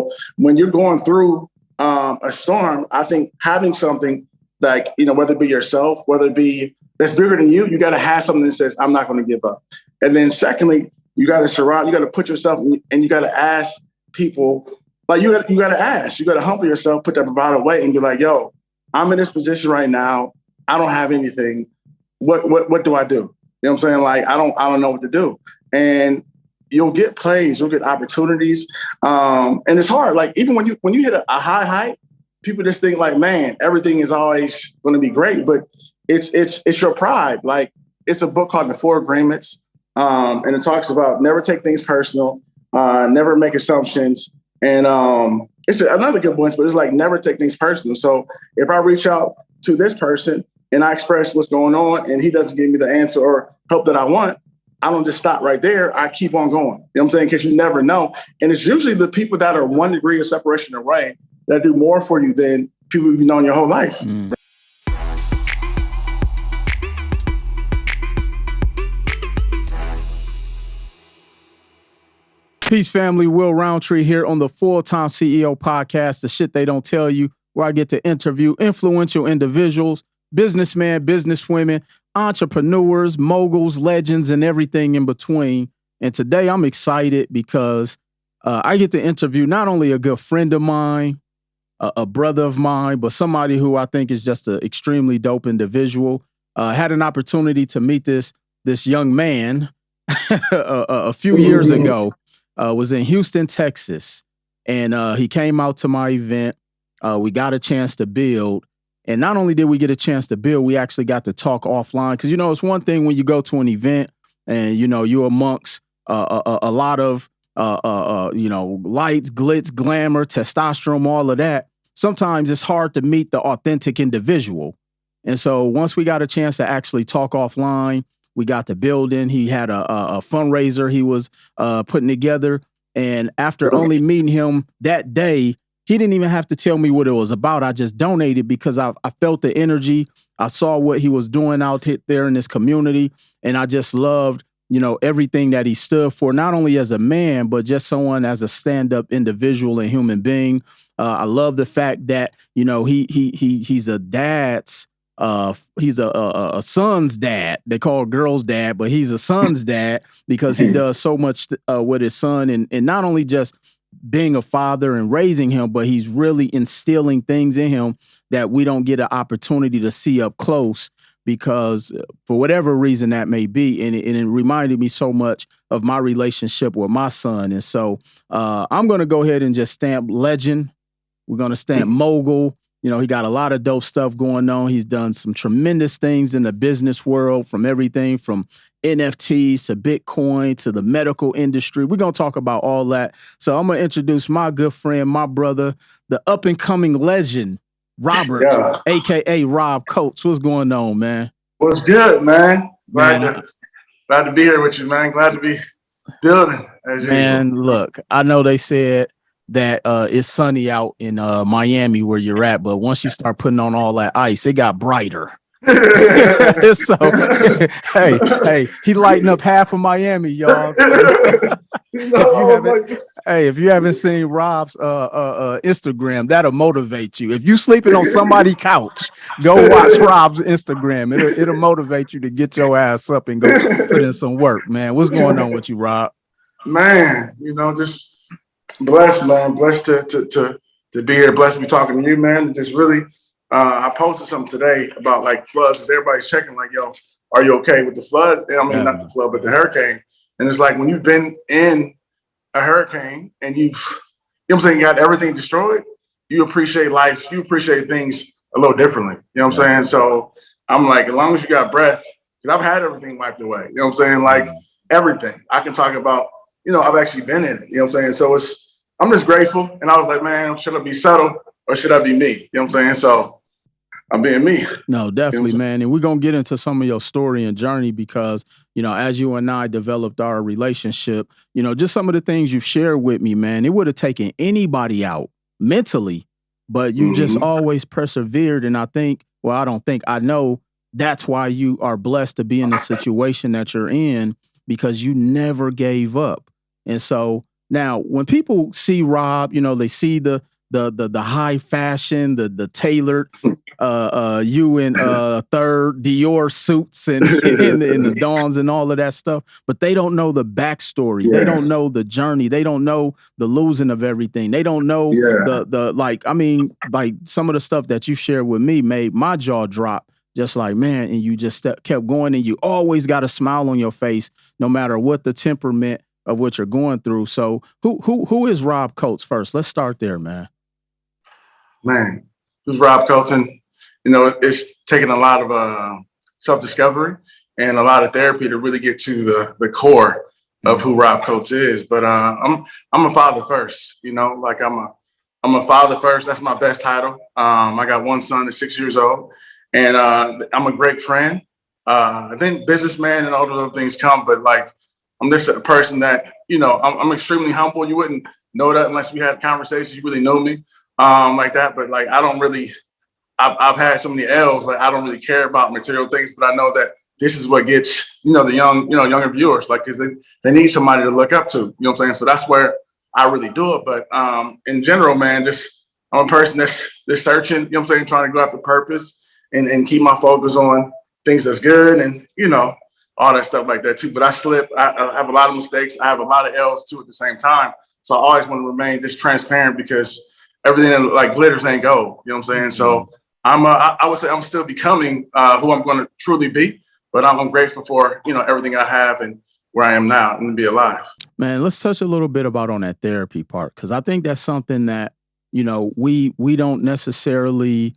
So when you're going through a storm, I think having something like, whether it be yourself, whether it be that's bigger than you got to have something that says, I'm not going to give up. And then secondly, you got to put yourself and you got to ask people, like you got to humble yourself, put that bravado away and be like, yo, I'm in this position right now. I don't have anything. What do I do? You know what I'm saying? Like, I don't know what to do. And you'll get plays, you'll get opportunities. And it's hard. Like, even when you hit a high height, people just think like, man, everything is always going to be great, but it's your pride. Like, it's a book called The Four Agreements. And it talks about never take things personal, never make assumptions. And it's another good one, but it's like never take things personal. So if I reach out to this person and I express what's going on and he doesn't give me the answer or help that I want, I don't just stop right there. I keep on going. You know what I'm saying? Because you never know. And it's usually the people that are 1 degree of separation away that do more for you than people you've known your whole life. Mm. Peace, family. Will Roundtree here on the Full-Time CEO podcast, The Shit They Don't Tell You, where I get to interview influential individuals, businessmen, businesswomen, entrepreneurs, moguls, legends, and everything in between. And today I'm excited because I get to interview not only a good friend of mine, a brother of mine, but somebody who I think is just an extremely dope individual. Had an opportunity to meet this young man a few years ago. Was in Houston, Texas, and he came out to my event. We got a chance to build, and not only did we get a chance to build, we actually got to talk offline. Because it's one thing when you go to an event and you're amongst a lot of lights, glitz, glamour, testosterone, all of that. Sometimes it's hard to meet the authentic individual, and so once we got a chance to actually talk offline. We got to building. He had a fundraiser he was putting together. And after only meeting him that day, he didn't even have to tell me what it was about. I just donated because I felt the energy. I saw what he was doing out there in this community. And I just loved, everything that he stood for, not only as a man, but just someone as a stand-up individual and human being. I love the fact that, he's a dad's. He's a son's dad. They call it girl's dad, but he's a son's dad because he does so much with his son and not only just being a father and raising him, but he's really instilling things in him that we don't get an opportunity to see up close because for whatever reason that may be. And it reminded me so much of my relationship with my son. And so I'm going to go ahead and just stamp legend. We're going to stamp mogul. He got a lot of dope stuff going on. He's done some tremendous things in the business world, from everything from NFTs to Bitcoin to the medical industry. We're going to talk about all that. So I'm going to introduce my good friend, my brother, the up-and-coming legend, Robert, a.k.a. Rob Coates. What's going on, man? What's good, man? Glad to be here with you, man. Glad to be building, as usual. Man, look, I know they said that it's sunny out in Miami where you're at, but once you start putting on all that ice, it got brighter. So hey, he lighting up half of Miami, y'all. If you haven't seen Rob's Instagram, that'll motivate you. If you sleeping on somebody's couch, go watch Rob's Instagram. It'll motivate you to get your ass up and go put in some work, man. What's going on with you, Rob? Man, just blessed, man. Blessed to be here. Blessed to be talking to you, man. Just really, I posted something today about like floods. Because everybody's checking, like, yo, are you okay with the flood? Not the flood, but the hurricane. And it's like when you've been in a hurricane and you got everything destroyed, you appreciate life. You appreciate things a little differently. You know what I'm saying? So I'm like, as long as you got breath, because I've had everything wiped away. You know what I'm saying? Like everything. I can talk about, I've actually been in it. You know what I'm saying? So I'm just grateful. And I was like, man, should I be subtle or should I be me? You know what I'm saying? So I'm being me. No, definitely, man. And we're going to get into some of your story and journey because, as you and I developed our relationship, just some of the things you've shared with me, man, it would have taken anybody out mentally, but you just always persevered. And I know that's why you are blessed to be in the situation that you're in because you never gave up. And so Now, when people see Rob, they see the high fashion, the tailored, you in third Dior suits and in the dawns and all of that stuff, but they don't know the backstory. Yeah. They don't know the journey. They don't know the losing of everything. They don't know like some of the stuff that you shared with me made my jaw drop. Just like, man, and you just kept going, and you always got a smile on your face, no matter what the temperament of what you're going through. So who is Rob Coates first? Let's start there, man. Man, who's Rob Coates? And, it's taken a lot of self-discovery and a lot of therapy to really get to the core of who Rob Coates is. But I'm a father first, like I'm a father first. That's my best title. I got one son that's 6 years old, and I'm a great friend. I think businessman and all those other things come, but like, I'm just a person that, I'm extremely humble. You wouldn't know that unless we had conversations. You really know me like that. But like, I don't really, I've had so many L's, like I don't really care about material things, but I know that this is what gets, the younger viewers, like, cause they need somebody to look up to, you know what I'm saying? So that's where I really do it. But in general, man, I'm a person that's searching, you know what I'm saying? Trying to go after purpose and keep my focus on things that's good and, all that stuff like that too. But I slip. I have a lot of mistakes. I have a lot of L's too at the same time. So I always want to remain just transparent because everything like glitters ain't gold. You know what I'm saying? So I would say I'm still becoming who I'm going to truly be. But I'm grateful for everything I have and where I am now and to be alive. Man, let's touch a little bit about on that therapy part, because I think that's something that we don't necessarily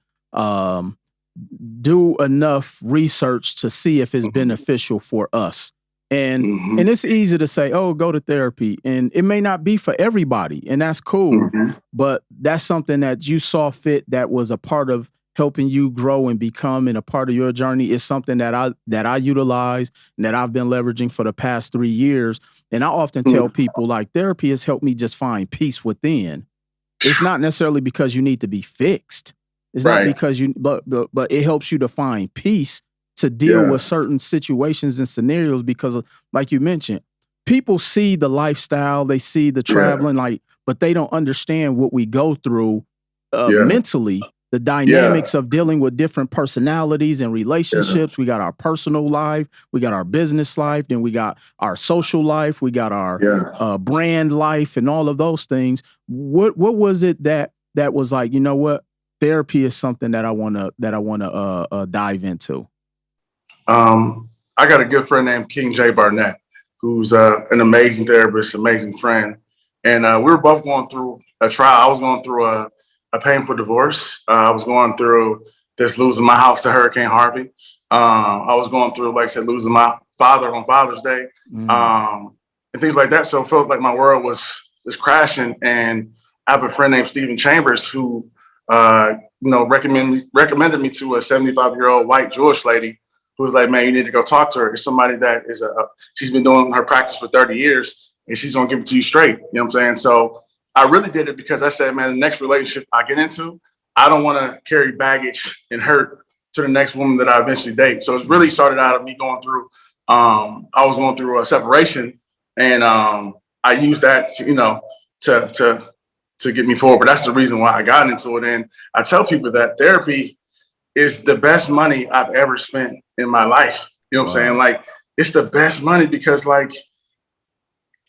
do enough research to see if it's beneficial for us. And and it's easy to say, oh, go to therapy. And it may not be for everybody, and that's cool. But that's something that you saw fit that was a part of helping you grow and become, and a part of your journey is something that I utilize and that I've been leveraging for the past 3 years. And I often tell people, like, therapy has helped me just find peace within. It's not necessarily because you need to be fixed. It's not because but it helps you to find peace to deal with certain situations and scenarios, because like you mentioned, people see the lifestyle, they see the traveling, but they don't understand what we go through mentally, the dynamics of dealing with different personalities and relationships. We got our personal life, we got our business life, then we got our social life, we got our brand life, and all of those things. What was it that was like, you know what? Therapy is something that I want to dive into. I got a good friend named King J. Barnett, who's an amazing therapist, amazing friend. And we were both going through a trial. I was going through a painful divorce. I was going through this losing my house to Hurricane Harvey. I was going through, like I said, losing my father on Father's Day and things like that. So it felt like my world was crashing. And I have a friend named Stephen Chambers who recommended me to a 75-year-old white Jewish lady who was like, man, you need to go talk to her. It's somebody that is she's been doing her practice for 30 years and she's going to give it to you straight. You know what I'm saying? So I really did it because I said, man, the next relationship I get into, I don't want to carry baggage and hurt to the next woman that I eventually date. So it's really started out of me going through, I was going through a separation, and I used that to get me forward. But that's the reason why I got into it. And I tell people that therapy is the best money I've ever spent in my life. You know what I'm saying? Like, it's the best money because, like,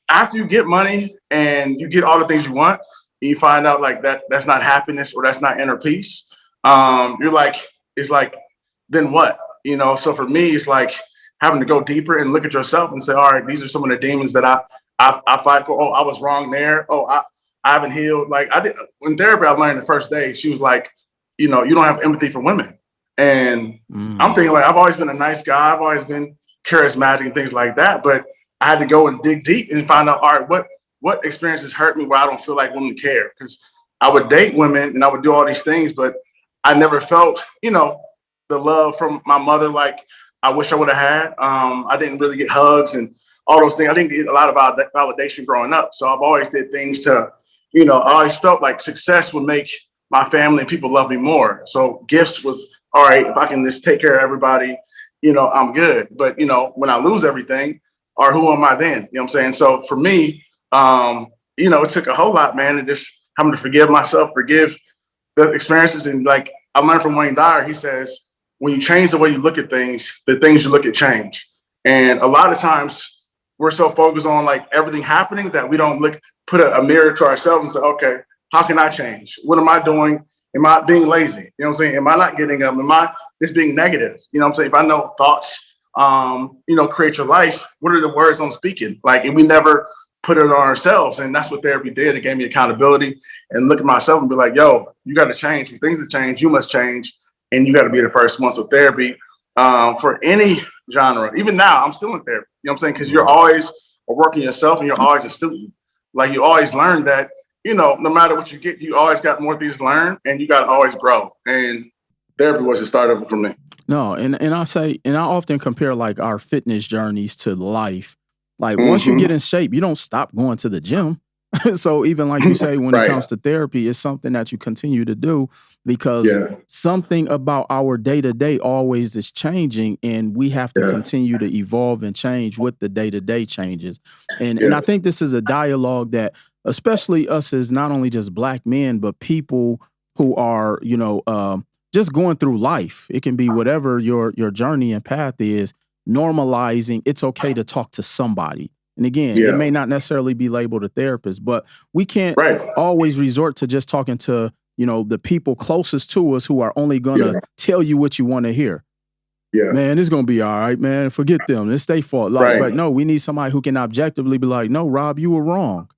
after you get money and you get all the things you want, and you find out like that's not happiness or that's not inner peace, you're like, it's like, then what? So for me, it's like having to go deeper and look at yourself and say, all right, these are some of the demons that I fight for. Oh, I was wrong there. Oh, I haven't healed. Like, I did in therapy, I learned the first day, she was like, you don't have empathy for women. And I'm thinking, like, I've always been a nice guy. I've always been charismatic and things like that. But I had to go and dig deep and find out, all right, what experiences hurt me where I don't feel like women care? Because I would date women and I would do all these things, but I never felt, the love from my mother like I wish I would have had. I didn't really get hugs and all those things. I didn't get a lot of validation growing up. So I've always did things to, I always felt like success would make my family and people love me more. So gifts was, all right, if I can just take care of everybody, I'm good. But, when I lose everything, or who am I then? You know what I'm saying? So for me, it took a whole lot, man, and just having to forgive myself, forgive the experiences. And like I learned from Wayne Dyer, he says, when you change the way you look at things, the things you look at change. And a lot of times we're so focused on like everything happening that we don't put a mirror to ourselves and say, okay, how can I change? What am I doing? Am I being lazy? You know what I'm saying? Am I not getting up? Am I just being negative? You know what I'm saying? If I know thoughts, create your life, what are the words I'm speaking? Like, and we never put it on ourselves. And that's what therapy did. It gave me accountability and look at myself and be like, yo, you got to change. When things have changed, you must change. And you got to be the first one. So therapy for any genre, even now, I'm still in therapy. You know what I'm saying? Because you're always working yourself and you're always a student. Like you always learn that, no matter what you get, you always got more things to learn and you got to always grow. And therapy was the start of it for me. No, and I often compare like our fitness journeys to life. Like once you get in shape, you don't stop going to the gym. So even like you say, when it comes to therapy, it's something that you continue to do because something about our day-to-day always is changing and we have to continue to evolve and change with the day-to-day changes. And I think this is a dialogue that especially us as not only just Black men, but people who are, just going through life. It can be whatever your journey and path is, normalizing it's okay to talk to somebody. And again, it may not necessarily be labeled a therapist, but we can't always resort to just talking to, the people closest to us who are only going to tell you what you want to hear. Yeah. Man, it's going to be all right, man. Forget them. It's their fault. But no, we need somebody who can objectively be like, no, Rob, you were wrong.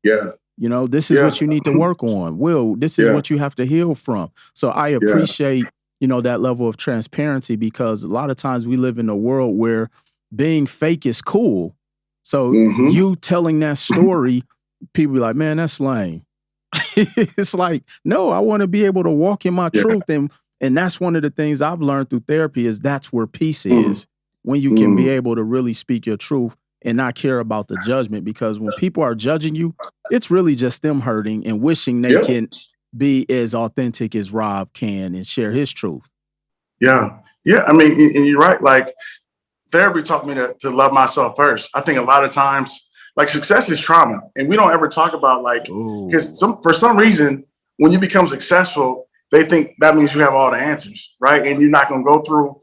Yeah. This is what you need to work on. Will, this is what you have to heal from. So I appreciate, that level of transparency because a lot of times we live in a world where being fake is cool. So you telling that story, people be like, man, that's lame. It's like, no, I want to be able to walk in my truth. And that's one of the things I've learned through therapy is that's where peace is, when you can be able to really speak your truth and not care about the judgment. Because when people are judging you, it's really just them hurting and wishing they can be as authentic as Rob can and share his truth. Yeah. Yeah. I mean, and you're right. Like, therapy taught me to love myself first. I think a lot of times, like success is trauma, and we don't ever talk about like because for some reason when you become successful, they think that means you have all the answers, right? And you're not gonna go through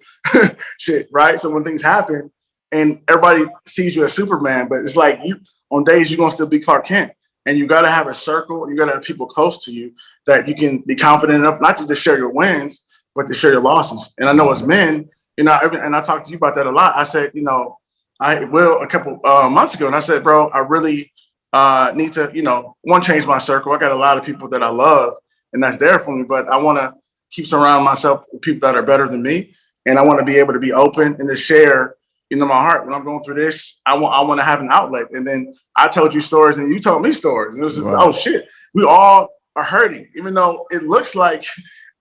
shit, right? So when things happen, and everybody sees you as Superman, but it's like you on days you're gonna still be Clark Kent, and you gotta have a circle. You gotta have people close to you that you can be confident enough not to just share your wins, but to share your losses. And I know as men. And I talked to you about that a lot. I said, I will a couple months ago, and I said, bro, I really need to, change my circle. I got a lot of people that I love, and that's there for me. But I want to keep surrounding myself with people that are better than me, and I want to be able to be open and to share, my heart when I'm going through this. I want to have an outlet. And then I told you stories, and you told me stories, and it was just, oh shit, we all are hurting, even though it looks like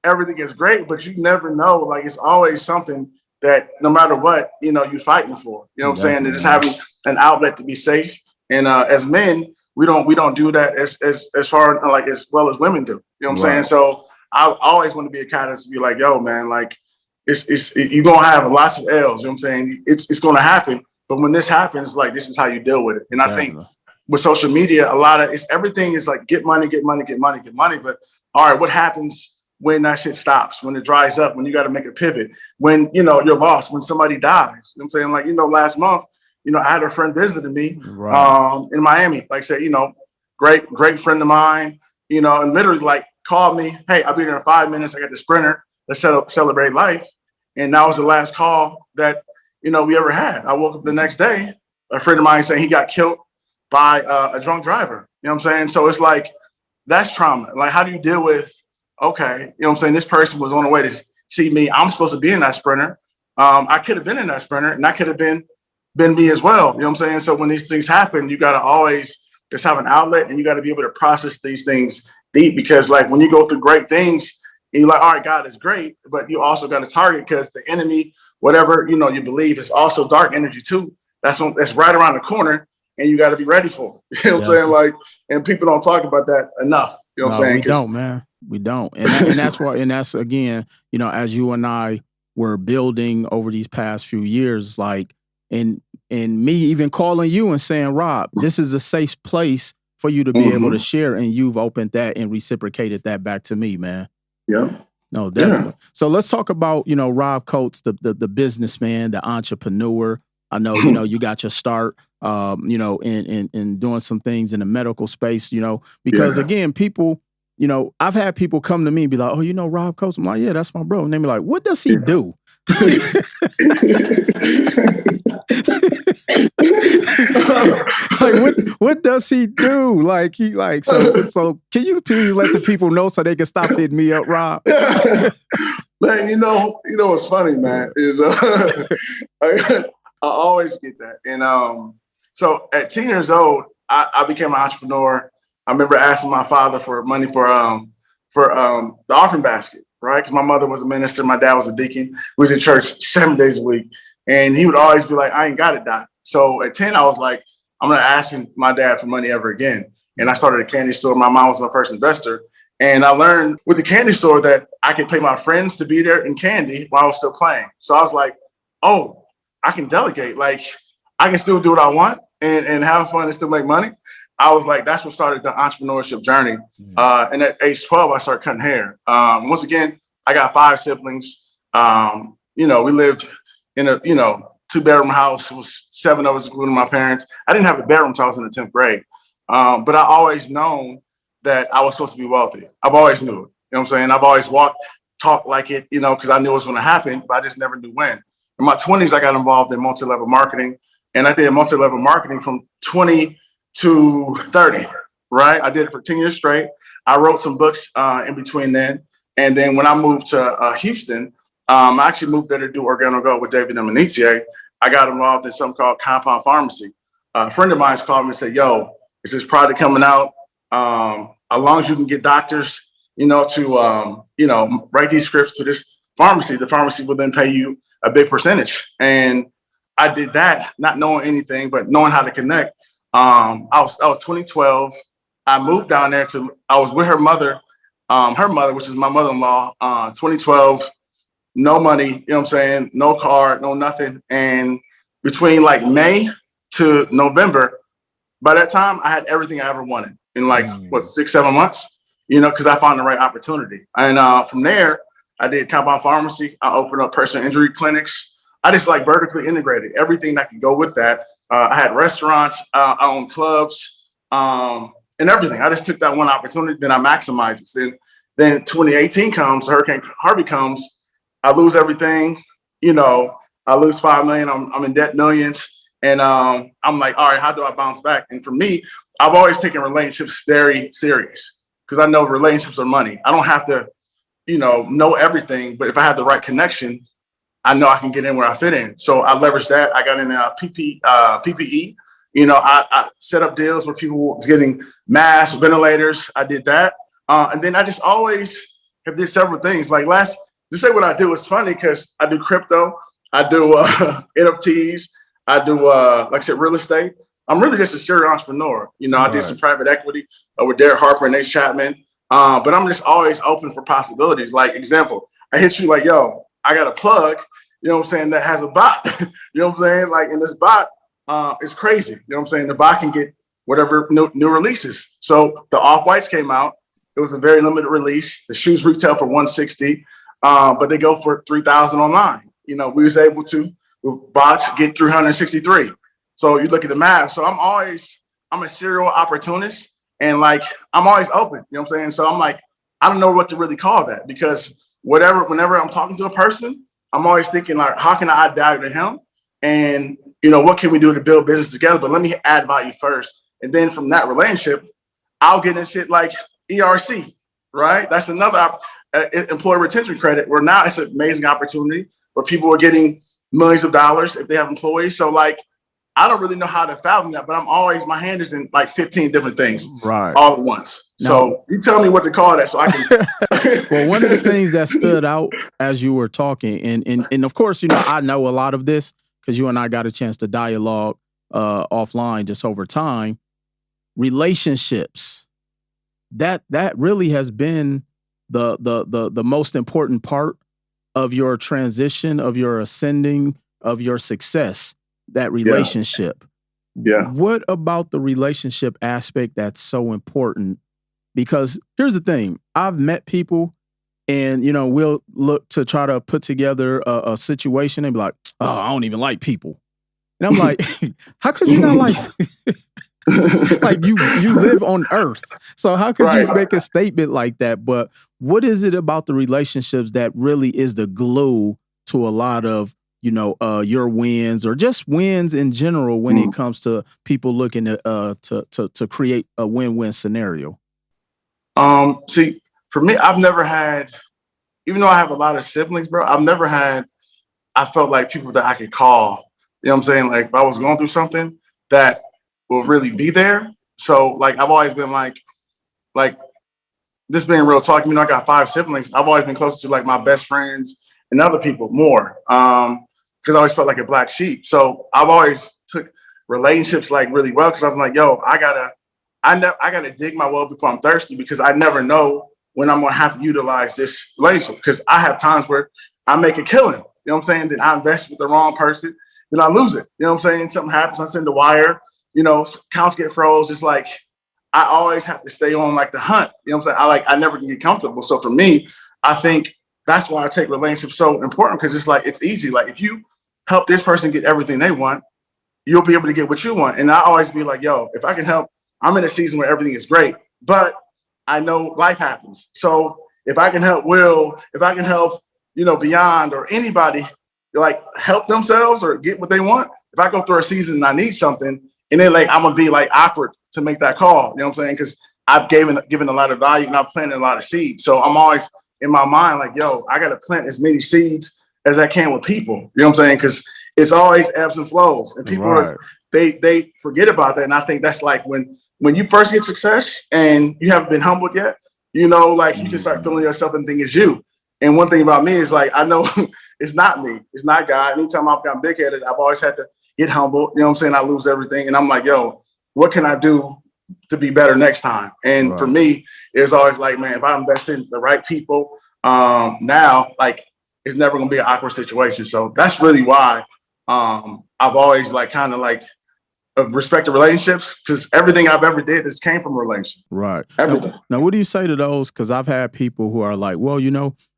everything is great, but you never know. Like it's always something that no matter what, you're fighting for, what I'm saying? And just having an outlet to be safe. And as men, we don't do that as far like as well as women do. You know what I'm saying? So I always want to be a catalyst to be like, yo, man, like you're gonna have lots of L's, you know what I'm saying? It's gonna happen. But when this happens, like this is how you deal with it. And I think with social media, a lot of everything is like get money. But all right, what happens when that shit stops, when it dries up, when you got to make a pivot, when, you're lost, when somebody dies, you know what I'm saying? Like, last month, I had a friend visiting me in Miami, like I said, great friend of mine, and literally like called me, hey, I'll be there in 5 minutes. I got the Sprinter. Let's celebrate life. And that was the last call that, we ever had. I woke up the next day, a friend of mine saying he got killed by a drunk driver. You know what I'm saying? So it's like, that's trauma. Like, how do you deal with, okay, you know what I'm saying? This person was on the way to see me. I'm supposed to be in that Sprinter. I could have been in that Sprinter, and that could have been me as well. You know what I'm saying? So when these things happen, you got to always just have an outlet, and you got to be able to process these things deep, because like when you go through great things, and you're like, all right, God is great, but you also got to target, because the enemy, whatever, you believe, is also dark energy too. That's right around the corner, and you got to be ready for it. You know what I'm saying? Like, and people don't talk about that enough. You know what I'm saying? We don't, man. We don't. And that's why, and that's again, as you and I were building over these past few years, like, and me even calling you and saying, Rob, this is a safe place for you to be able to share, and you've opened that and reciprocated that back to me, man. Yeah. No, definitely. Yeah. So let's talk about, Rob Coates, the businessman, the entrepreneur. I know, you got your start, in doing some things in the medical space, because again, people, I've had people come to me and be like, oh, Rob Coates. I'm like, yeah, that's my bro. And they be like, what does he do? Like what does he do? Like so can you please let the people know so they can stop hitting me up, Rob? Man, what's funny, man, is I always get that. And so at 10 years old, I became an entrepreneur. I remember asking my father for money for the offering basket, right? Because my mother was a minister, my dad was a deacon. We was in church 7 days a week. And he would always be like, I ain't got it, Doc. So at 10, I was like, I'm not asking my dad for money ever again. And I started a candy store. My mom was my first investor. And I learned with the candy store that I could pay my friends to be there in candy while I was still playing. So I was like, oh, I can delegate. Like, I can still do what I want and have fun and still make money. I was like, that's what started the entrepreneurship journey. And at age 12, I started cutting hair. Once again, I got 5 siblings. We lived in a, 2-bedroom house. It was 7 of us, including my parents. I didn't have a bedroom until I was in the 10th grade. But I always known that I was supposed to be wealthy. I've always knew it. You know what I'm saying? I've always talked like it, because I knew it was going to happen, but I just never knew when. In my 20s, I got involved in multi-level marketing. And I did multi-level marketing from 20 to 30, right? I did it for 10 years straight. I wrote some books in between then. And then when I moved to Houston, I actually moved there to do Organo Gold with David Emanitier. I got involved in something called compound pharmacy. A friend of mine called me and said, yo, is this product coming out? As long as you can get doctors, to, write these scripts to this pharmacy, the pharmacy will then pay you a big percentage. And I did that, not knowing anything, but knowing how to connect. I was 2012. I moved down there I was with her mother, which is my mother-in-law, 2012, no money, you know what I'm saying? No car, no nothing. And between like May to November, by that time I had everything I ever wanted in 6-7 months, because I found the right opportunity. And from there, I did compound pharmacy. I opened up personal injury clinics. I just vertically integrated everything that could go with that. I had restaurants, I owned clubs, and everything. I just took that one opportunity, then I maximized it. Then 2018 comes, Hurricane Harvey comes, I lose everything, I lose $5 million, I'm in debt millions. And I'm like, all right, how do I bounce back? And for me, I've always taken relationships very serious because I know relationships are money. I don't have to, know everything, but if I have the right connection, I know I can get in where I fit in. So I leveraged that. I got in PPE. I set up deals where people was getting masks, ventilators. I did that. And then I just always have did several things. To say what I do is funny because I do crypto. I do NFTs. I do, like I said, real estate. I'm really just a serial entrepreneur. I did some private equity with Derek Harper and Ace Chapman. But I'm just always open for possibilities. Like, example, I hit you like, yo, I got a plug, that has a bot. And this bot is crazy. The bot can get whatever new releases. So the Off-Whites came out. It was a very limited release. The shoes retail for $160, but they go for $3,000 online. We was able to, with bots, get 363. So you look at the math. So I'm a serial opportunist, and I'm always open. So I'm like, I don't know what to really call that, because whenever I'm talking to a person, I'm always thinking how can I add value to him? And, what can we do to build business together? But let me add value first. And then from that relationship, I'll get in shit like ERC, right? That's another employee retention credit, where now it's an amazing opportunity where people are getting millions of dollars if they have employees. So I don't really know how to fathom that, but my hand is in 15 different things all at once. So you tell me what to call that so I can. Well, one of the things that stood out as you were talking, and of course, I know a lot of this because you and I got a chance to dialogue offline just over time. Relationships, that really has been the most important part of your transition, of your ascending, of your success. That relationship. Yeah. What about the relationship aspect that's so important? Because here's the thing. I've met people and, we'll look to try to put together a situation and be like, oh, I don't even like people. And I'm like, how could you not like, like you live on earth. So how could you make a statement like that? But what is it about the relationships that really is the glue to a lot of, your wins or just wins in general when it comes to people looking to create a win-win scenario? See, for me, I've never had, even though I have a lot of siblings, bro, I felt like people that I could call, you know what I'm saying? Like if I was going through something that will really be there. So like, I've always been like this being real talk, I got 5 siblings. I've always been close to like my best friends and other people more. Cause I always felt like a black sheep. So I've always took relationships like really well. Cause I'm like, yo, I gotta dig my well before I'm thirsty because I never know when I'm gonna have to utilize this relationship. Cause I have times where I make a killing, you know what I'm saying? Then I invest with the wrong person, then I lose it. You know what I'm saying? Something happens, I send the wire, accounts get froze. It's like, I always have to stay on like the hunt. You know what I'm saying? I never can get comfortable. So for me, I think that's why I take relationships so important because it's like, it's easy. Like if you help this person get everything they want, you'll be able to get what you want. And I always be like, yo, if I can help, I'm in a season where everything is great, but I know life happens. So if I can help Will, if I can help, Beyond or anybody like help themselves or get what they want. If I go through a season and I need something and then like, I'm gonna be like awkward to make that call. You know what I'm saying? Cause I've given a lot of value and I've planted a lot of seeds. So I'm always in my mind, like, yo, I got to plant as many seeds as I can with people. You know what I'm saying? Cause it's always ebbs and flows and people, they forget about that. And I think that's like when you first get success and you haven't been humbled yet, like you can start feeling yourself and think it's you. And one thing about me is like, I know it's not me. It's not God. Anytime I've gotten big headed, I've always had to get humble. You know what I'm saying? I lose everything. And I'm like, yo, what can I do to be better next time? And for me, it's always like, man, if I invest in the right people now, like it's never going to be an awkward situation. So that's really why I've always like kind of like of respect to relationships because everything I've ever did has came from a relationship. Right. Everything. Now, what do you say to those? Because I've had people who are like, well,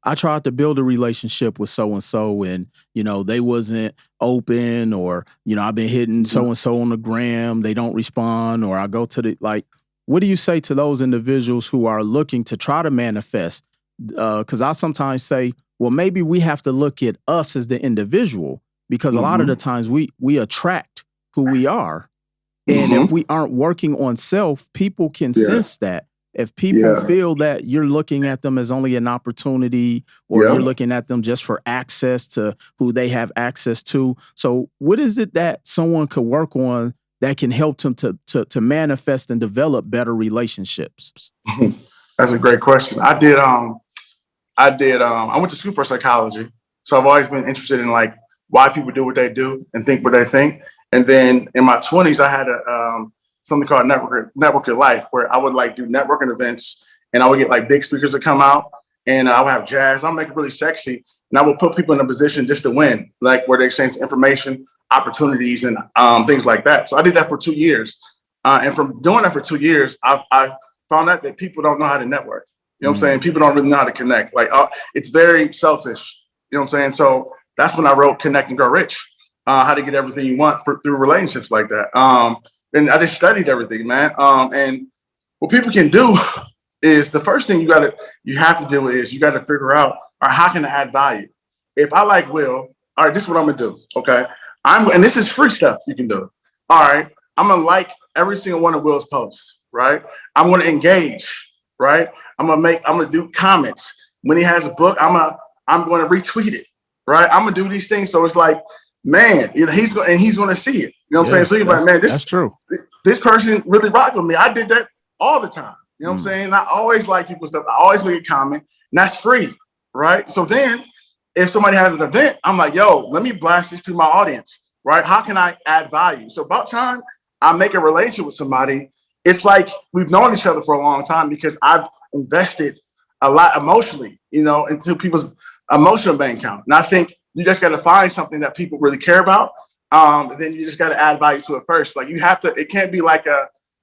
I tried to build a relationship with so-and-so and, they wasn't open or, I've been hitting so-and-so on the gram. They don't respond or I go to the, like, what do you say to those individuals who are looking to try to manifest? Because I sometimes say, well, maybe we have to look at us as the individual because a lot of the times we attract who we are. And if we aren't working on self, people can sense that. If people feel that you're looking at them as only an opportunity or you're looking at them just for access to who they have access to. So what is it that someone could work on that can help them to manifest and develop better relationships? That's a great question. I went to school for psychology. So I've always been interested in like why people do what they do and think what they think. And then in my 20s, I had something called Network Your Life, where I would like do networking events and I would get like big speakers to come out and I would have jazz. I'll make it really sexy. And I would put people in a position just to win, like where they exchange information, opportunities and things like that. So I did that for 2 years. And from doing that for 2 years, I found out that people don't know how to network. You know what I'm saying? People don't really know how to connect. Like it's very selfish. You know what I'm saying? So that's when I wrote Connect and Grow Rich. How to get everything you want through relationships like that. And I just studied everything, man. And what people can do is the first thing you have to do is you got to figure out, all right, how can I add value? If I like Will, all right, this is what I'm gonna do. Okay. And this is free stuff you can do. All right. I'm gonna like every single one of Will's posts, right? I'm gonna engage, right? I'm gonna do comments. When he has a book, I'm gonna retweet it, right? I'm gonna do these things. So it's like, man, he's going to see it. You know what I'm saying? So you're like, man, that's true. This person really rocked with me. I did that all the time. You know what I'm saying? I always like people's stuff. I always make a comment, and that's free, right? So then if somebody has an event, I'm like, yo, let me blast this to my audience, right? How can I add value? So about time I make a relationship with somebody, it's like we've known each other for a long time because I've invested a lot emotionally, into people's emotional bank account. And I think you just got to find something that people really care about then you just got to add value to it first. Like you have to, it can't be like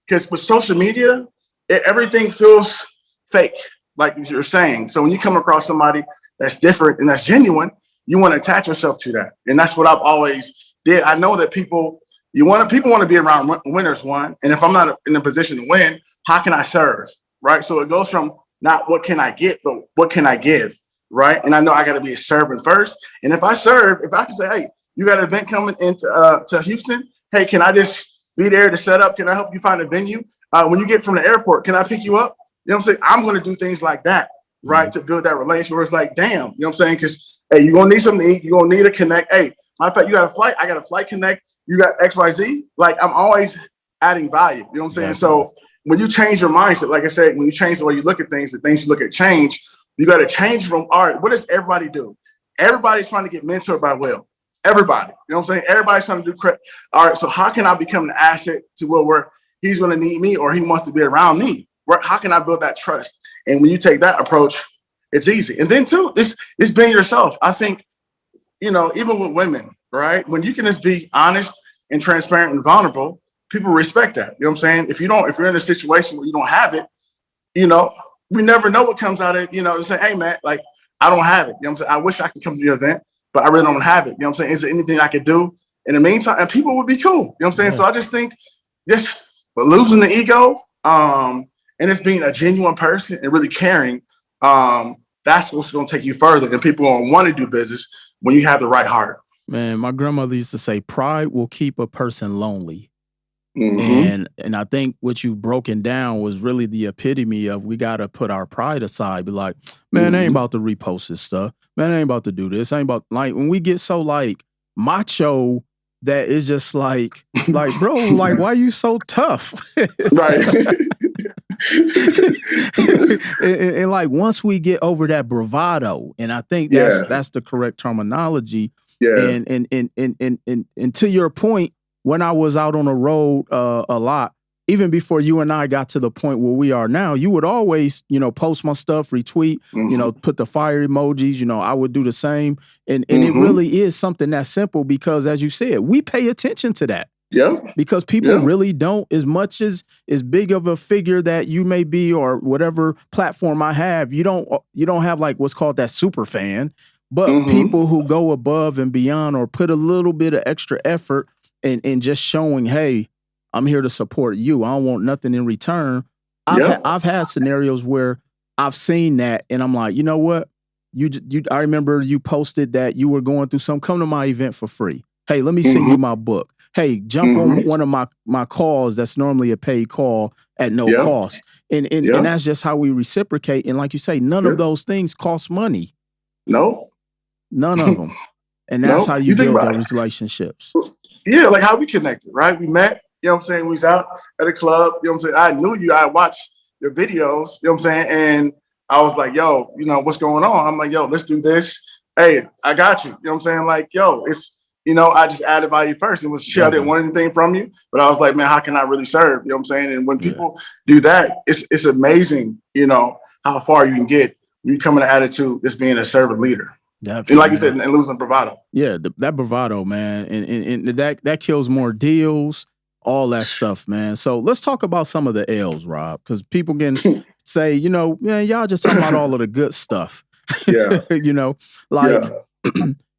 because with social media, everything feels fake, like you're saying. So when you come across somebody that's different and that's genuine, you want to attach yourself to that. And that's what I've always did. I know that people want to be around winners, one. And if I'm not in a position to win, how can I serve? Right. So it goes from not what can I get, but what can I give? Right. And I know I got to be a servant first. And if I serve, if I can say, hey, you got an event coming into to Houston. Hey, can I just be there to set up? Can I help you find a venue? When you get from the airport, can I pick you up? You know what I'm saying? I'm going to do things like that, right? To build that relationship where it's like, damn, you know what I'm saying? Because, hey, you're going to need something to eat. You're going to need to connect. Hey, matter of fact, you got a flight. I got a flight connect. You got XYZ. Like, I'm always adding value. You know what I'm saying? So when you change your mindset, like I said, when you change the way you look at things, the things you look at change, you got to change from, all right, what does everybody do? Everybody's trying to get mentored by Will. Everybody, you know what I'm saying? Everybody's trying to do credit. All right, so how can I become an asset to Will where he's going to need me or he wants to be around me? How can I build that trust? And when you take that approach, it's easy. And then too, it's being yourself. I think, even with women, right? When you can just be honest and transparent and vulnerable, people respect that. You know what I'm saying? If you're in a situation where you don't have it, we never know what comes out of it, say, hey man, like I don't have it. You know what I'm saying? I wish I could come to your event, but I really don't have it. You know what I'm saying? Is there anything I could do in the meantime? And people would be cool. You know what I'm saying? Yeah. So I just think but losing the ego, and it's being a genuine person and really caring, that's what's going to take you further. And people going to want to do business when you have the right heart. Man, my grandmother used to say, pride will keep a person lonely. Mm-hmm. And I think what you've broken down was really the epitome of we got to put our pride aside. Be like, man, I ain't about to repost this stuff. Man, I ain't about to do this. I ain't about, like, when we get so like macho that it's just like bro, like, why are you so tough? Right. and like once we get over that bravado, and I think that's the correct terminology. Yeah. And to your point, when I was out on the road a lot, even before you and I got to the point where we are now, you would always, post my stuff, retweet, put the fire emojis, I would do the same. And it really is something that simple because, as you said, we pay attention to that. Yeah. Because people really don't, as much as big of a figure that you may be or whatever platform I have, you don't have like what's called that super fan, but people who go above and beyond or put a little bit of extra effort and just showing, hey, I'm here to support you. I don't want nothing in return. I've had scenarios where I've seen that and I'm like, you know what? I remember you posted that you were going through something. Come to my event for free. Hey, let me send you my book. Hey, jump on one of my calls that's normally a paid call at no cost. And that's just how we reciprocate. And like you say, none of those things cost money. No. None of them. And that's how you build those relationships. Yeah, like how we connected, right? We met, you know what I'm saying? We was out at a club, you know what I'm saying? I knew you, I watched your videos, you know what I'm saying? And I was like, yo, what's going on? I'm like, yo, let's do this. Hey, I got you. You know what I'm saying? Like, yo, it's, I just added value first. It was chill. I didn't want anything from you, but I was like, man, how can I really serve? You know what I'm saying? And when people do that, it's amazing, how far you can get when you come in an attitude as being a servant leader. Definitely, and like you said, and losing bravado. Yeah, that bravado, man. And that kills more deals, all that stuff, man. So let's talk about some of the L's, Rob, because people can say, man, y'all just talking about all of the good stuff. Yeah.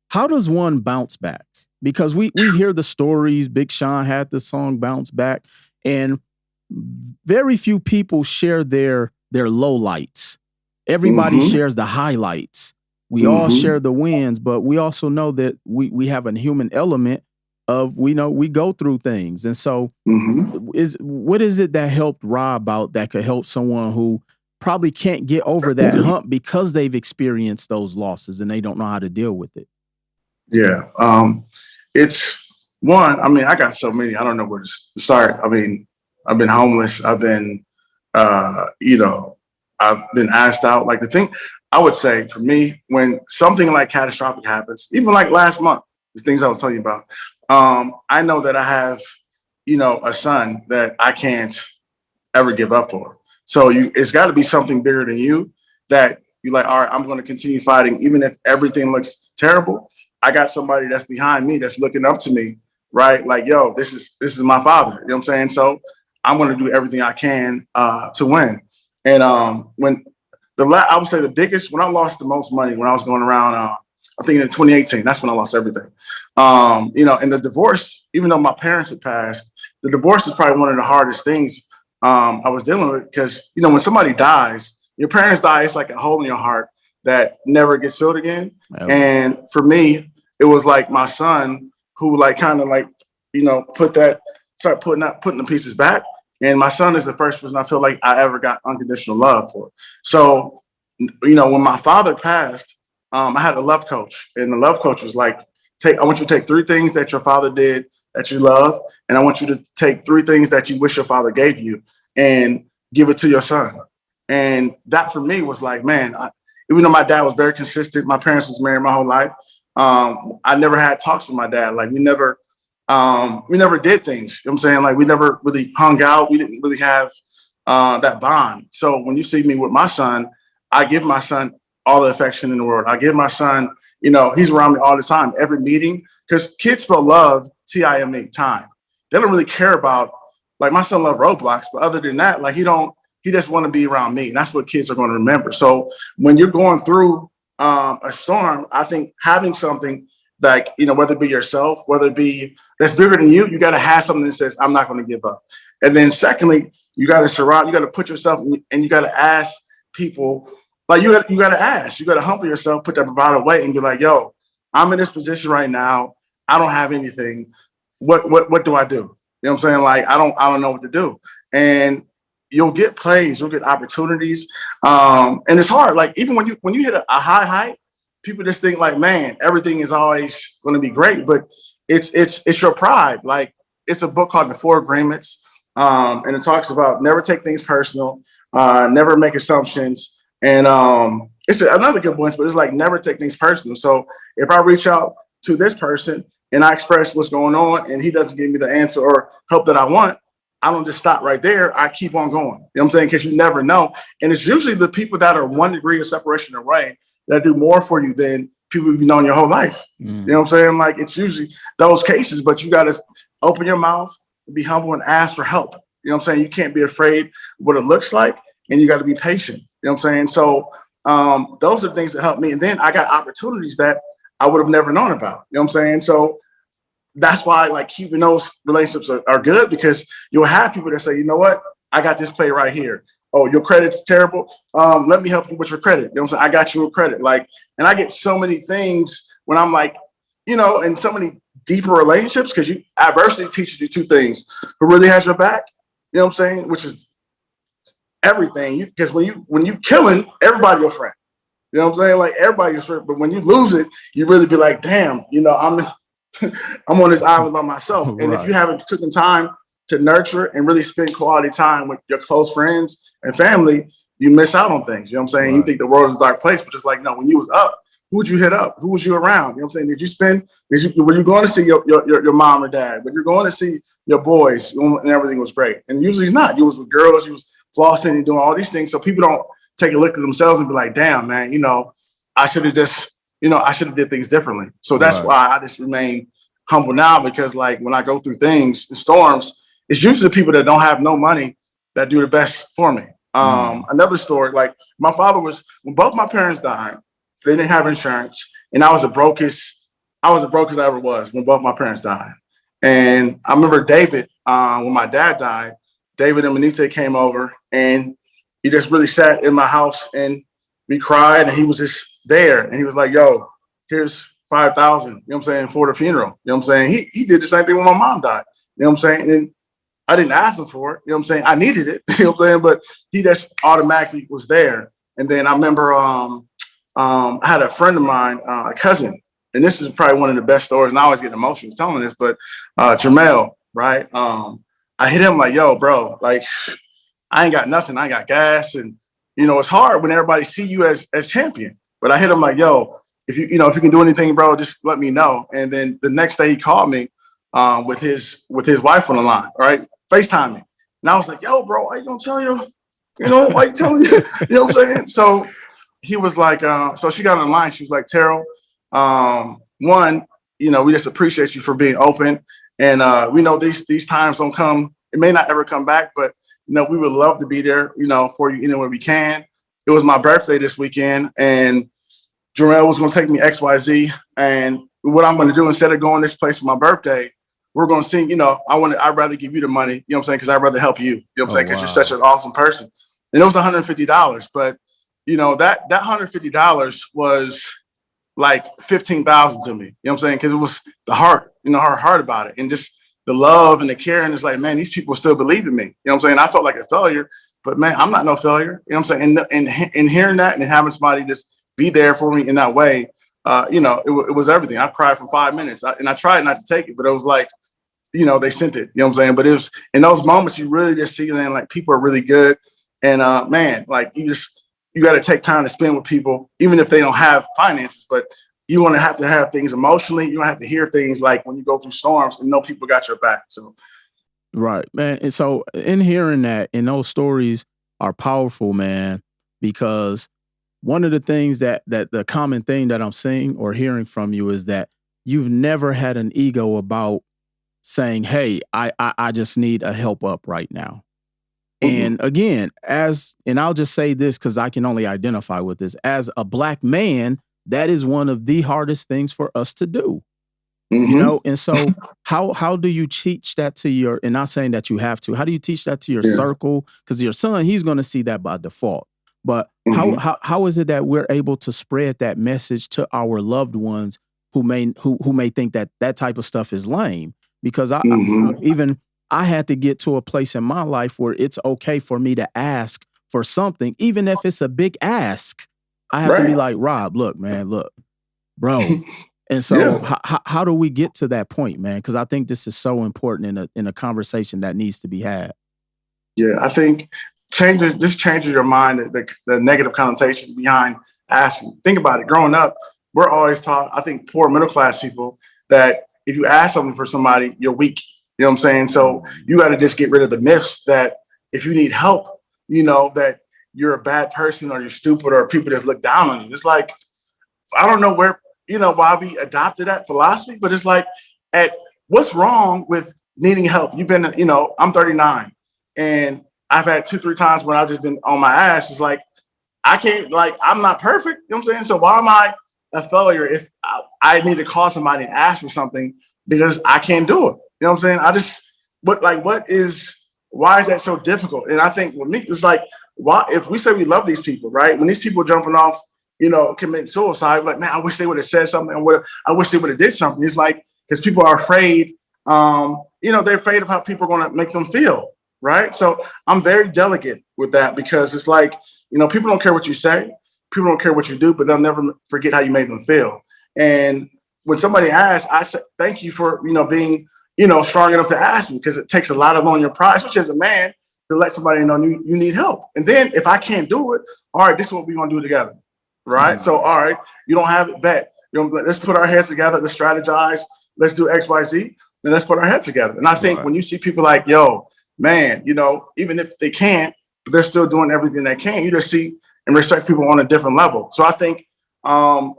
How does one bounce back? Because we hear the stories. Big Sean had the song Bounce Back, and very few people share their lowlights. Everybody shares the highlights. We all share the wins, but we also know that we have a human element of, we go through things. And so what is it that helped Rob out that could help someone who probably can't get over that hump because they've experienced those losses and they don't know how to deal with it? Yeah. It's one, I got so many, I don't know where to start. I've been homeless. I've been, I've been asked out. Like the thing I would say for me, when something like catastrophic happens, even like last month, the things I was telling you about, I know that I have, a son that I can't ever give up for. So it's got to be something bigger than you that you're like, all right, I'm going to continue fighting. Even if everything looks terrible, I got somebody that's behind me that's looking up to me right? Like, yo, this is my father. You know what I'm saying? So I'm going to do everything I can to win. And when I would say the biggest, when I lost the most money, when I was going around, I think in 2018, that's when I lost everything. And the divorce, even though my parents had passed, the divorce is probably one of the hardest things I was dealing with, because, when somebody dies, your parents die, it's like a hole in your heart that never gets filled again. Okay. And for me, it was like my son who start putting the pieces back. And my son is the first person I feel like I ever got unconditional love for. So, when my father passed, I had a love coach, and the love coach was like, I want you to take 3 things that your father did that you love, and I want you to take 3 things that you wish your father gave you and give it to your son. And that for me was like, man, even though my dad was very consistent, my parents was married my whole life. I never had talks with my dad. Like we never did things. You know what I'm saying? Like we never really hung out. We didn't really have that bond. So when you see me with my son, I give my son all the affection in the world. I give my son, he's around me all the time, every meeting, because kids spell love, T-I-M-E, time. They don't really care about, like my son loves Roblox, but other than that, like he just want to be around me. And that's what kids are going to remember. So when you're going through a storm, I think having something like, whether it be yourself, whether it be that's bigger than you got to have something that says, I'm not going to give up. And then secondly, you got to put yourself and you got to ask people, like you got to humble yourself, put that bravado away and be like, yo, I'm in this position right now. I don't have anything. What do I do? You know what I'm saying? Like, I don't know what to do. And you'll get plays, you'll get opportunities. And it's hard. Like even when you hit a high height, people just think like, man, everything is always going to be great, but it's your pride. Like it's a book called The 4 Agreements. And it talks about never take things personal, never make assumptions. And it's another good one, but it's like never take things personal. So if I reach out to this person and I express what's going on and he doesn't give me the answer or help that I want, I don't just stop right there. I keep on going. You know what I'm saying? Because you never know. And it's usually the people that are 1 degree of separation away that do more for you than people you've known your whole life. You know what I'm saying? Like it's usually those cases, but you got to open your mouth, be humble and ask for help. You know what I'm saying? You can't be afraid of what it looks like, and you got to be patient. You know what I'm saying? So those are the things that help me. And then I got opportunities that I would have never known about. You know what I'm saying? So that's why like keeping those relationships are good, because you'll have people that say, you know what? I got this play right here. Oh, your credit's terrible. Let me help you with your credit. You know what I'm saying? I got you a credit. Like, and I get so many things when I'm like, in so many deeper relationships, because adversity teaches you 2 things. Who really has your back? You know what I'm saying? Which is everything. Because when you killing, everybody your friend. You know what I'm saying? Like everybody your friend. But when you lose it, you really be like, damn, I'm on this island by myself. And right. If you haven't taken time to nurture and really spend quality time with your close friends and family, you miss out on things. You know what I'm saying? Right. You think the world is a dark place, but just like, no, when you was up, who would you hit up? Who was you around? You know what I'm saying? Were you going to see your mom or dad? Were you going to see your boys and everything was great? And usually it's not. You was with girls, you was flossing and doing all these things. So people don't take a look at themselves and be like, damn, man, I should have just, I should have did things differently. So that's right. Why I just remain humble now, because like when I go through things, the storms, it's usually the people that don't have no money that do the best for me. Another story, like my father when both my parents died, they didn't have insurance, and I was as broke as I ever was when both my parents died. And I remember David, when my dad died, David and Manita came over, and he just really sat in my house, and we cried, and he was just there, and he was like, yo, here's 5,000, you know what I'm saying, for the funeral. You know what I'm saying? He did the same thing when my mom died. You know what I'm saying? And I didn't ask him for it. You know what I'm saying? I needed it. You know what I'm saying? But he just automatically was there. And then I remember I had a friend of mine, a cousin, and this is probably one of the best stories, and I always get emotional telling this, but Jamel, right? I hit him like, yo, bro, like I ain't got nothing. I ain't got gas. And, it's hard when everybody see you as champion. But I hit him like, yo, if you can do anything, bro, just let me know. And then the next day he called me with his wife on the line, right? FaceTime me. And I was like, yo, bro, why you gonna tell you? Why you telling you? You know what I'm saying? So he was like, so she got on the line. She was like, Terrell, one, we just appreciate you for being open And we know these times don't come. It may not ever come back, but we would love to be there, for you anywhere we can. It was my birthday this weekend, and Jarrell was going to take me XYZ. And what I'm going to do, instead of going this place for my birthday, we're going to sing, I'd rather give you the money, you know what I'm saying? Because I'd rather help you, you know what I'm saying? Because you're such an awesome person. And it was $150, but that $150 was like 15,000 to me, you know what I'm saying? Because it was the heart, her heart about it, and just the love and the care. And it's like, man, these people still believe in me, you know what I'm saying? I felt like a failure, but man, I'm not no failure, you know what I'm saying? And hearing that and having somebody just be there for me in that way, it was everything. I cried for 5 minutes, and I tried not to take it, but it was like, they sent it, you know what I'm saying? But it was in those moments you really just see, man, like people are really good. And man, like you got to take time to spend with people, even if they don't have finances, but you want to have things emotionally. You don't have to hear things like when you go through storms and know people got your back. So. Right, man. And so in hearing that, and those stories are powerful, man, because one of the things that the common thing that I'm seeing or hearing from you is that you've never had an ego about saying, hey, I just need a help up right now. Mm-hmm. And again, and I'll just say this because I can only identify with this, as a Black man, that is one of the hardest things for us to do. Mm-hmm. And so how do you teach that to your, and not saying that you have to, how do you teach that to your circle? Because your son, he's going to see that by default. But how is it that we're able to spread that message to our loved ones who may think that type of stuff is lame? Because I had to get to a place in my life where it's okay for me to ask for something, even if it's a big ask. I have to be like, Rob, look, bro. And so how do we get to that point, man? Because I think this is so important in a conversation that needs to be had. Yeah, I think changes your mind, the negative connotation behind asking. Think about it. Growing up, we're always taught, I think poor middle class people, that if you ask something for somebody, you're weak. You know what I'm saying? So you got to just get rid of the myths that if you need help, that you're a bad person or you're stupid or people just look down on you. It's like, I don't know why we adopted that philosophy, but it's like, what's wrong with needing help? You've been, I'm 39 and I've had 2-3 times when I've just been on my ass. It's like, I can't, I'm not perfect. You know what I'm saying? So why am I a failure if I need to call somebody and ask for something because I can't do it? You know what I'm saying? Why is that so difficult? And I think with me, it's like, why, if we say we love these people, right? When these people jumping off, commit suicide, like, man, I wish they would have said something. I wish they would have did something. It's like, because people are afraid, they're afraid of how people are going to make them feel, right? So I'm very delicate with that because it's like, people don't care what you say. People don't care what you do, but they'll never forget how you made them feel. And when somebody asks, I say, thank you for, being, strong enough to ask me, because it takes a lot of on your pride, especially as a man, to let somebody know you need help. And then if I can't do it, all right, this is what we're going to do together. Right. Mm-hmm. So, all right, you don't have it, bet. Let's put our heads together. Let's strategize. Let's do X, Y, Z. Then let's put our heads together. And I think when you see people like, yo, man, even if they can't, but they're still doing everything they can, you just see and respect people on a different level. So I think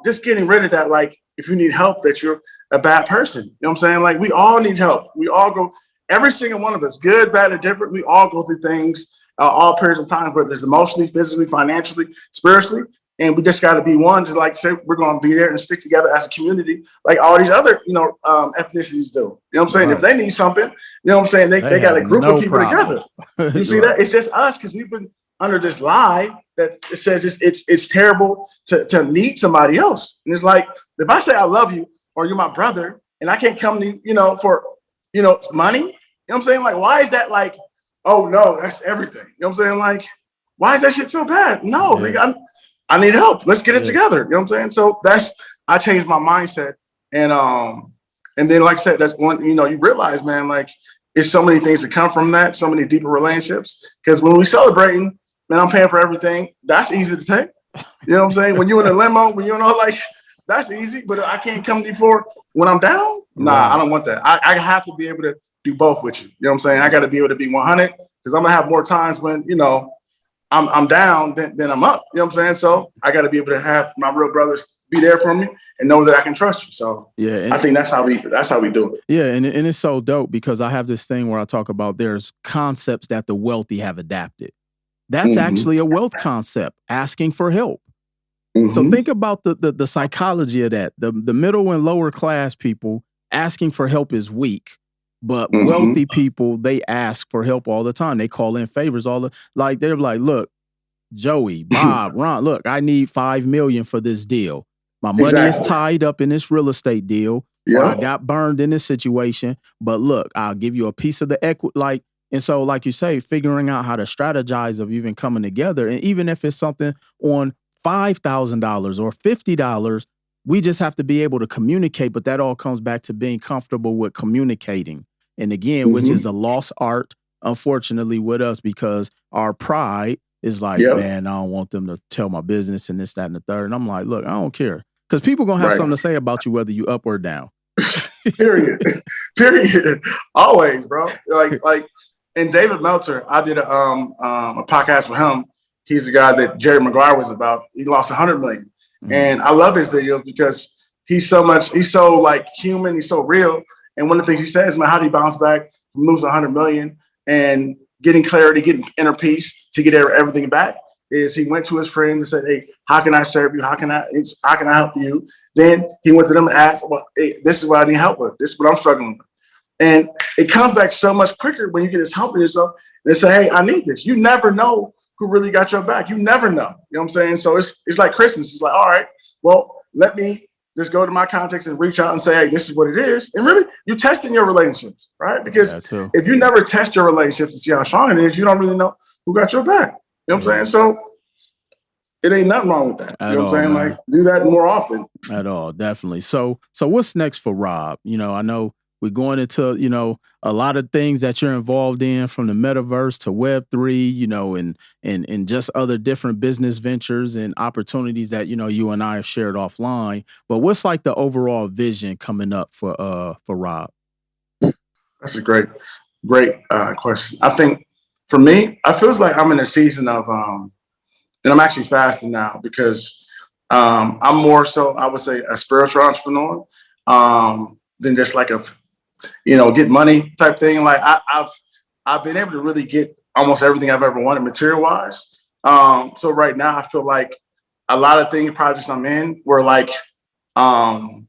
just getting rid of that, like, if you need help, that you're a bad person. You know what I'm saying? Like, we all need help. We all go, every single one of us, good, bad, or different. We all go through things all periods of time, whether it's emotionally, physically, financially, spiritually. And we just got to be one, just like say we're going to be there and stick together as a community, like all these other, ethnicities do. You know what I'm saying? Right. If they need something, you know what I'm saying? They got a group of people together. You see that? It's just us, because we've been under this lie that it says it's terrible to need somebody else. And it's like, if I say I love you or you're my brother and I can't come to you, for, money, you know what I'm saying? Like, why is that like, oh no, that's everything. You know what I'm saying? Like, why is that shit so bad? No, I need help. Let's get it together. You know what I'm saying? So I changed my mindset. And then, like I said, that's one, you realize, man, like, it's so many things that come from that, so many deeper relationships. Because when we celebrating, man, I'm paying for everything. That's easy to take. You know what I'm saying? When you're in a limo, like, that's easy. But I can't come to you for when I'm down. Nah, I don't want that. I have to be able to do both with you. You know what I'm saying? I got to be able to be 100, because I'm going to have more times when, I'm down than I'm up. You know what I'm saying? So I got to be able to have my real brothers be there for me and know that I can trust you. So yeah, I think that's how we do it. Yeah, and it's so dope because I have this thing where I talk about there's concepts that the wealthy have adapted. That's actually a wealth concept, asking for help. So think about the psychology of that. The middle and lower class people asking for help is weak, but wealthy people, they ask for help all the time. They call in favors they're like, look, Joey, Bob, Ron, look, I need $5 million for this deal. My money is tied up in this real estate deal. Or I got burned in this situation, but look, I'll give you a piece of the equity. And so, like you say, figuring out how to strategize of even coming together, and even if it's something on $5,000 or $50, we just have to be able to communicate. But that all comes back to being comfortable with communicating. And again, which is a lost art, unfortunately, with us, because our pride is like, man, I don't want them to tell my business and this, that, and the third. And I'm like, look, I don't care. Because people going to have something to say about you, whether you up or down. Period. Always, bro. Like, and David Meltzer, I did a podcast with him. He's the guy that Jerry Maguire was about. He lost 100 million. And I love his videos because he's so like human. He's so real. And one of the things he says, man, how do you bounce back from losing 100 million and getting clarity, getting inner peace to get everything back? Is he went to his friends and said, hey, how can I serve you? How can I help you? Then he went to them and asked, well, hey, this is what I need help with. This is what I'm struggling with. And it comes back so much quicker when you get this help in yourself and say, hey, I need this. You never know who really got your back. You never know. You know what I'm saying? So it's like Christmas. It's like, all right, well, let me just go to my contacts and reach out and say, hey, this is what it is. And really, you're testing your relationships, right? Because if you never test your relationships to see how strong it is, you don't really know who got your back. You know what I'm saying? So it ain't nothing wrong with that. You know what I'm saying? Man. Like, do that more often. At all, definitely. So what's next for Rob? You know, I know we're going into, you know, a lot of things that you're involved in, from the metaverse to Web3, you know, and just other different business ventures and opportunities that, you know, you and I have shared offline. But what's like the overall vision coming up for Rob? That's a great question. I think for me, I feels like I'm in a season of, and I'm actually fasting now because I'm more so, I would say, a spiritual entrepreneur than just like a, you know, get money type thing. Like I've been able to really get almost everything I've ever wanted material wise. So right now I feel like a lot of projects I'm in were like, they're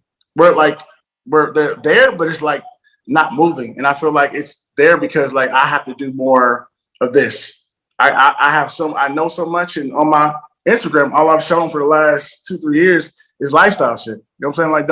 there, but it's like not moving. And I feel like it's there because like I have to do more of this. I know so much, and on my Instagram, all I've shown for the last 2-3 years is lifestyle shit. You know what I'm saying? Like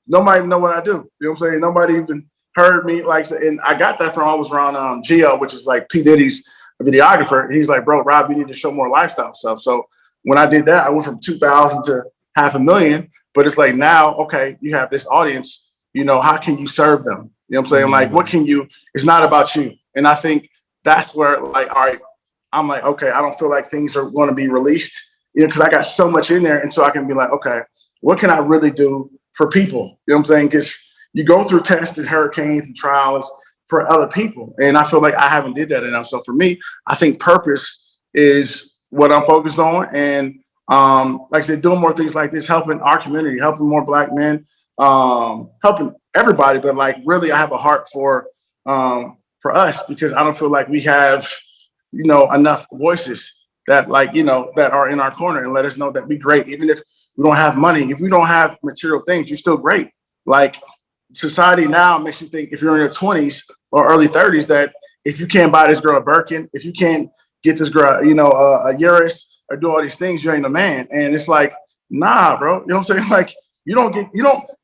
nobody even know what I do. You know what I'm saying? Nobody even heard me. Like, and I got that from, I was around Geo, which is like P. Diddy's videographer. And he's like, bro, Rob, you need to show more lifestyle stuff. So when I did that, I went from 2,000 to 500,000. But it's like, now, okay, you have this audience, you know, how can you serve them? You know what I'm saying? Like, what can you, it's not about you. And I think that's where, like, all right, I'm like, okay, I don't feel like things are going to be released, you know, because I got so much in there. And so I can be like, okay, what can I really do for people? You know what I'm saying? Because you go through tests and hurricanes and trials for other people. And I feel like I haven't did that enough. So for me, I think purpose is what I'm focused on. And like I said, doing more things like this, helping our community, helping more Black men, helping everybody. But like, really, I have a heart for us, because I don't feel like we have, you know, enough voices that, like, you know, that are in our corner and let us know that we're great. Even if we don't have money, if we don't have material things, you're still great. Like, society now makes you think, if you're in your 20s or early 30s, that if you can't buy this girl a Birkin, if you can't get this girl, you know, a Urus, or do all these things, you ain't a man. And it's like, nah, bro. You know what I'm saying? Like, you don't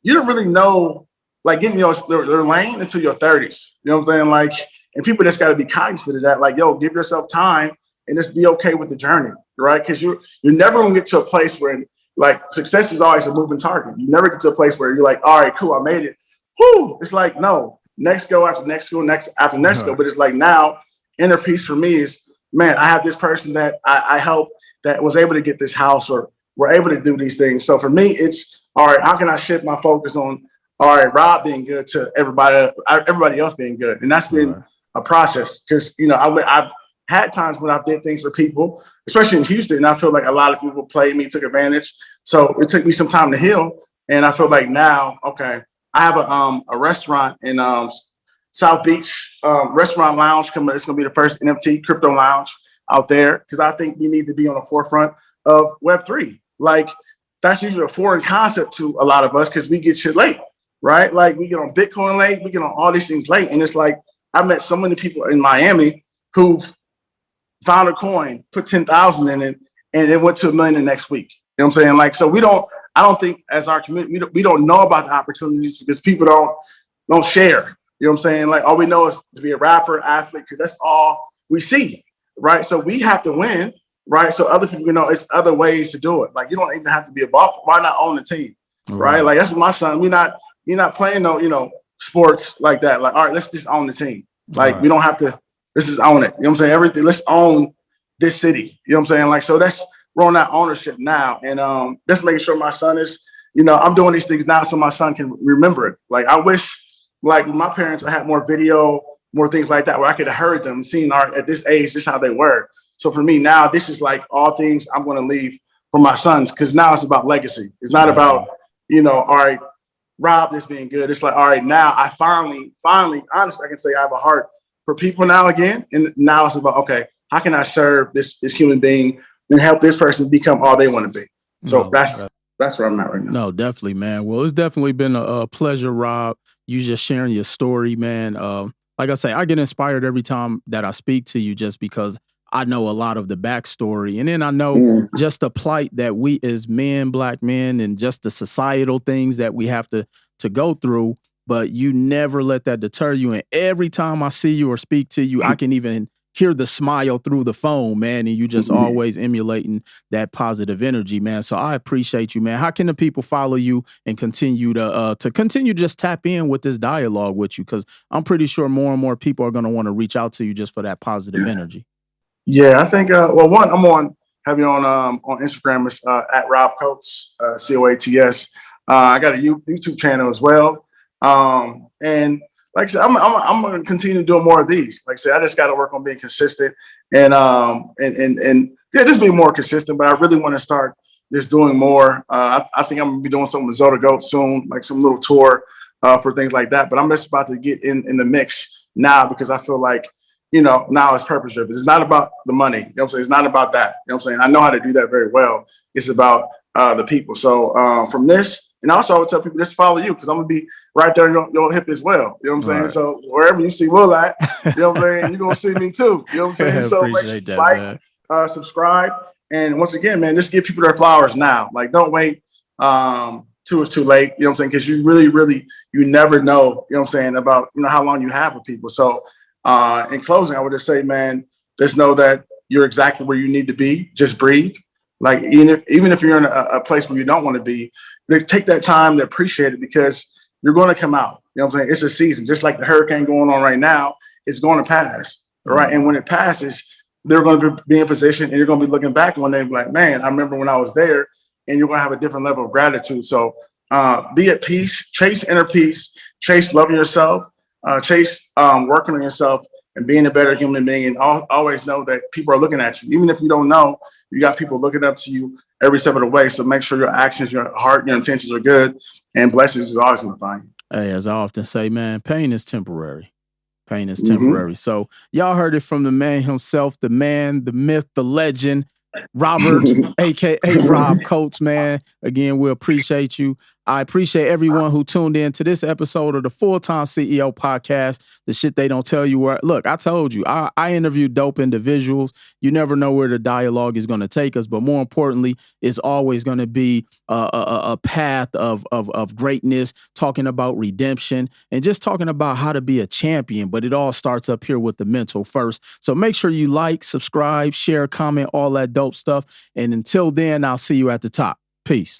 really know, like, getting their lane until your 30s. You know what I'm saying? Like, and people just got to be cognizant of that. Like, yo, give yourself time and just be okay with the journey, right? Because you're never gonna get to a place where, like, success is always a moving target. You never get to a place where you're like, all right, cool, I made it. Whoo! It's like, no, next go after next go, next after next go. But it's like, now, inner peace for me is, man, I have this person that I help that was able to get this house, or were able to do these things. So for me, it's, all right, how can I shift my focus on, all right, Rob being good to everybody else being good? And that's been a process, because, you know, had times when I did things for people, especially in Houston, and I feel like a lot of people played me, took advantage. So it took me some time to heal. And I feel like now, okay, I have a restaurant in South Beach, restaurant lounge coming. It's going to be the first NFT crypto lounge out there, because I think we need to be on the forefront of Web3. Like, that's usually a foreign concept to a lot of us because we get shit late, right? Like, we get on Bitcoin late, we get on all these things late. And it's like, I met so many people in Miami who've found a coin, put 10,000 in it, and it went to $1 million the next week. You know what I'm saying? Like, so I don't think as our community, we don't know about the opportunities because people don't share. You know what I'm saying? Like, all we know is to be a rapper, athlete, because that's all we see, right? So we have to win, right? So other people, it's other ways to do it. Like, you don't even have to be a ball. Why not own the team, right? Like, that's what my son. You're not playing no, sports like that. Like, all right, let's just own the team. Like, we don't have to. Let's just own it. You know what I'm saying? Everything. Let's own this city. You know what I'm saying? Like, so we're on that ownership now, and just making sure my son is. I'm doing these things now so my son can remember it. Like, I wish. Like, with my parents, I had more video, more things like that where I could have heard them and seen at this age, this is how they were. So for me now, this is like all things I'm going to leave for my sons, because now it's about legacy. It's not about, all right, Rob, this being good. It's like, all right, now I finally, honestly, I can say I have a heart for people now again. And now it's about, okay, how can I serve this human being and help this person become all they want to be? So that's where I'm at right now. No, definitely, man. Well, it's definitely been a pleasure, Rob. You just sharing your story, man. Like I say, I get inspired every time that I speak to you, just because I know a lot of the backstory. And then I know just the plight that we as men, Black men, and just the societal things that we have to go through. But you never let that deter you. And every time I see you or speak to you, I can even hear the smile through the phone, man. And you just always emulating that positive energy, man. So I appreciate you, man. How can the people follow you and continue to continue to just tap in with this dialogue with you? Because I'm pretty sure more and more people are going to want to reach out to you just for that positive energy. Yeah, I think, one, have you on Instagram. It's at Rob Coates, COATS. I got a YouTube channel as well. And like I said, I'm going to continue doing more of these. Like I said, I just got to work on being consistent and just being more consistent. But I really want to start just doing more. I think I'm going to be doing something with Zoda Goat soon, like some little tour for things like that. But I'm just about to get in the mix now, because I feel like, now it's purpose driven. It's not about the money. You know what I'm saying? It's not about that. You know what I'm saying? I know how to do that very well. It's about the people. So from this, and also I would tell people just follow you, because I'm going to be right there in your hip as well. You know what I'm saying? Right. So wherever you see Will at, you know what I'm saying? You're going to see me too. You know what I'm saying? So make sure you like, subscribe. And once again, man, just give people their flowers now. Like, don't wait till it's too late. You know what I'm saying? Because you really, you never know, you know what I'm saying, about, how long you have with people. So in closing, I would just say, man, just know that you're exactly where you need to be. Just breathe. Like, even if you're in a place where you don't want to be, take that time to appreciate it, because you're going to come out. You know what I'm saying? It's a season, just like the hurricane going on right now. It's going to pass, right? And when it passes, they're going to be in position, and you're going to be looking back one day and be like, man, I remember when I was there. And you're going to have a different level of gratitude. So be at peace, chase inner peace, chase loving yourself, chase working on yourself and being a better human being. And always know that people are looking at you. Even if you don't know, you got people looking up to you every step of the way. So make sure your actions, your heart, your intentions are good, and blessings is always going to find you. Hey, as I often say, man, pain is temporary. Pain is temporary. So y'all heard it from the man himself, the man, the myth, the legend, Robert, aka Rob Coates, man. Again, we appreciate you. I appreciate everyone who tuned in to this episode of the Full-Time CEO podcast, the shit they don't tell you. Where, look, I told you, I interview dope individuals. You never know where the dialogue is going to take us, but more importantly, it's always going to be a path of greatness, talking about redemption and just talking about how to be a champion. But it all starts up here with the mental first. So make sure you like, subscribe, share, comment, all that dope stuff. And until then, I'll see you at the top. Peace.